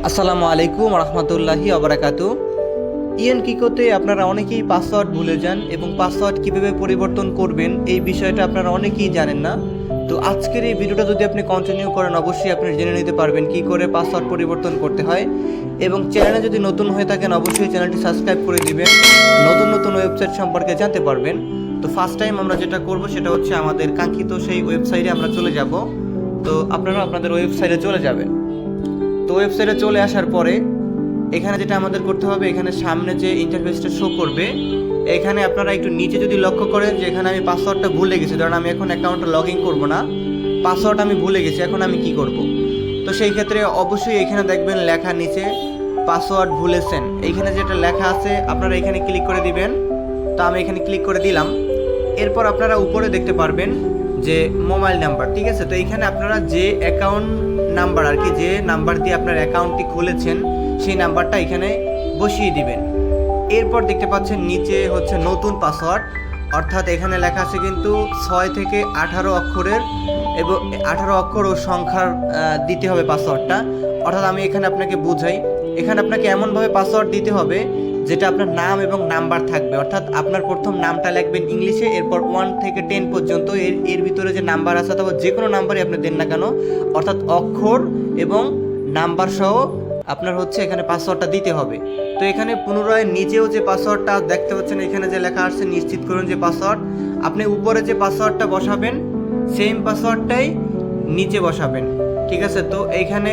আসসালামু আলাইকুম রহমতুল্লাহি আবরাকাতু। ইএনকিকোতে আপনারা অনেকেই পাসওয়ার্ড ভুলে যান এবং পাসওয়ার্ড কীভাবে পরিবর্তন করবেন এই বিষয়টা আপনারা অনেকেই জানেন না। তো আজকের এই ভিডিওটা যদি আপনি কন্টিনিউ করেন অবশ্যই আপনি জেনে নিতে পারবেন কী করে পাসওয়ার্ড পরিবর্তন করতে হয়। এবং চ্যানেলে যদি নতুন হয়ে থাকেন অবশ্যই চ্যানেলটি সাবস্ক্রাইব করে দিবেন, নতুন নতুন ওয়েবসাইট সম্পর্কে জানতে পারবেন। তো ফার্স্ট টাইম আমরা যেটা করব সেটা হচ্ছে আমাদের কাঙ্ক্ষিত সেই ওয়েবসাইটে আমরা চলে যাব। তো আপনারা আপনাদের ওয়েবসাইটে চলে যাবেন। তো ওয়েবসাইটে চলে আসার পরে এখানে যেটা আমাদের করতে হবে, এখানে সামনে যে ইন্টারফেসটা শো করবে এখানে আপনারা একটু নিচে যদি লক্ষ্য করেন যে এখানে আমি পাসওয়ার্ডটা ভুলে গেছি, কারণ আমি এখন অ্যাকাউন্টটা লগ ইন করবো না, পাসওয়ার্ড আমি ভুলে গেছি, এখন আমি কি করব। তো সেই ক্ষেত্রে অবশ্যই এখানে দেখবেন লেখা নিচে পাসওয়ার্ড ভুলেছেন, এইখানে যেটা লেখা আছে আপনারা এখানে ক্লিক করে দিবেন। তো আমি এখানে ক্লিক করে দিলাম। এরপর আপনারা উপরে দেখতে পারবেন যে মোবাইল নাম্বার, ঠিক আছে। তো এইখানে আপনারা যে অ্যাকাউন্ট নাম্বার আর কি, যে নাম্বার দিয়ে আপনার অ্যাকাউন্টটি খুলেছেন সেই নাম্বারটা এখানে বসিয়ে দিবেন। এরপর দেখতে পাচ্ছেন নিচে হচ্ছে নতুন পাসওয়ার্ড, অর্থাৎ এখানে লেখা আছে কিন্তু 6 থেকে 18 অক্ষরের এবং 18 অক্ষর ও সংখ্যার দিতে হবে পাসওয়ার্ডটা। অর্থাৎ আমি এখানে আপনাকে বুঝাই, এখানে আপনাকে এমনভাবে পাসওয়ার্ড দিতে হবে যেটা আপনার নাম এবং নাম্বার থাকবে। অর্থাৎ আপনার প্রথম নামটা লিখবেন ইংলিশে, এরপর 1 থেকে 10 পর্যন্ত এর ভিতরে যে নাম্বার আছে অথবা যে কোনো নাম্বারই আপনি দেন না কেন, অর্থাৎ অক্ষর এবং নাম্বার সহ আপনার হচ্ছে এখানে পাসওয়ার্ডটা দিতে হবে। তো এখানে পুনরায় নিচেও যে পাসওয়ার্ডটা দেখতে পাচ্ছেন এখানে যে লেখা আসছে নিশ্চিত করুন যে পাসওয়ার্ড, আপনি উপরে যে পাসওয়ার্ডটা বসাবেন সেম পাসওয়ার্ডটাই নিচে বসাবেন, ঠিক আছে। তো এইখানে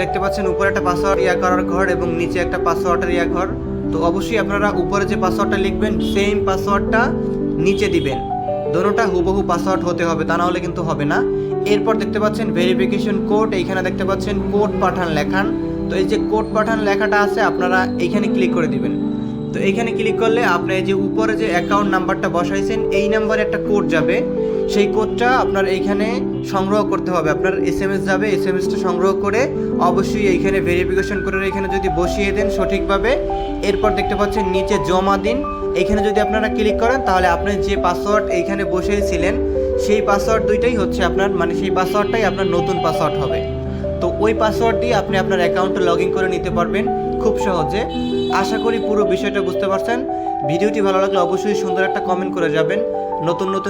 দেখতে পাচ্ছেন উপরে একটা পাসওয়ার্ড করার ঘর এবং নিচে একটা পাসওয়ার্ডের ঘর। তো অবশ্যই আপনারা উপরে যে পাসওয়ার্ডটা লিখবেন সেম পাসওয়ার্ডটা নিচে দিবেন, দোনোটা হুবহু পাসওয়ার্ড হতে হবে, তা না হলে কিন্তু হবে না। এরপর দেখতে পাচ্ছেন ভেরিফিকেশন কোড, এইখানে দেখতে পাচ্ছেন কোড পাঠান লেখান। তো এই যে কোড পাঠান লেখাটা আছে আপনারা এইখানে ক্লিক করে দিবেন। তো এইখানে ক্লিক করলে আপনি এই যে উপরে যে অ্যাকাউন্ট নাম্বারটা বসাইছেন এই নাম্বারে একটা কোড যাবে, সেই কোডটা আপনার এইখানে সংগ্রহ করতে হবে। আপনার SMS যাবে, SMSটা সংগ্রহ করে অবশ্যই এইখানে ভেরিফিকেশন করে এখানে যদি বসিয়ে দেন সঠিকভাবে, এরপর দেখতে পাচ্ছেন নিচে জমা দিন, এইখানে যদি আপনারা ক্লিক করেন তাহলে আপনি যে পাসওয়ার্ড এইখানে বসিয়েছিলেন সেই পাসওয়ার্ড দুইটাই হচ্ছে আপনার, মানে সেই পাসওয়ার্ডটাই আপনার নতুন পাসওয়ার্ড হবে। তো ওই পাসওয়ার্ড দিয়ে আপনি আপনার অ্যাকাউন্টে লগ ইন করে নিতে পারবেন খুব সহজে। আশা করি পুরো বিষয়টা বুঝতে পারছেন। ভিডিওটি ভালো লাগলে অবশ্যই সুন্দর একটা কমেন্ট করে যাবেন। নতুন নতুন